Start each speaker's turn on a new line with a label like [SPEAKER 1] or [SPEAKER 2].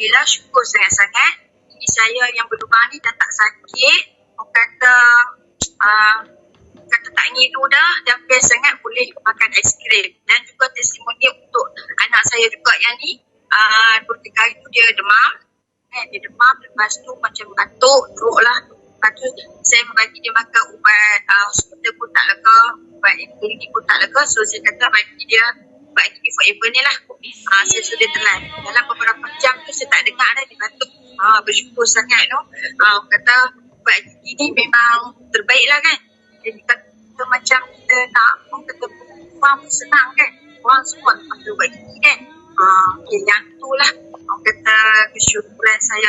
[SPEAKER 1] Alhamdulillah, syukur sangat-sangat. Gigi saya yang berlubang ni dah tak sakit. Orang kata tak ngilu dah, dan best sangat boleh makan aiskrim. Dan juga testimoni untuk anak saya juga yang ni, 2-3 hari tu dia demam. Dia demam, lepas tu macam batuk, teruk lah. Lepas tu saya bagi dia makan ubat hospital pun tak lega, ubat klinik pun tak lega. So saya kata bagi dia ubat gigi forever ni lah. Saya sudah telan. Dalam beberapa jam tu saya tak dengar dah dia batuk. Bersyukur sangat tu. Kata ubat gigi ni memang terbaik lah kan. Jadi kata macam kita nak, orang kata faham senang kan. Orang semua pakai ubat gigi kan. Yang tu lah orang kata kesyukuran saya.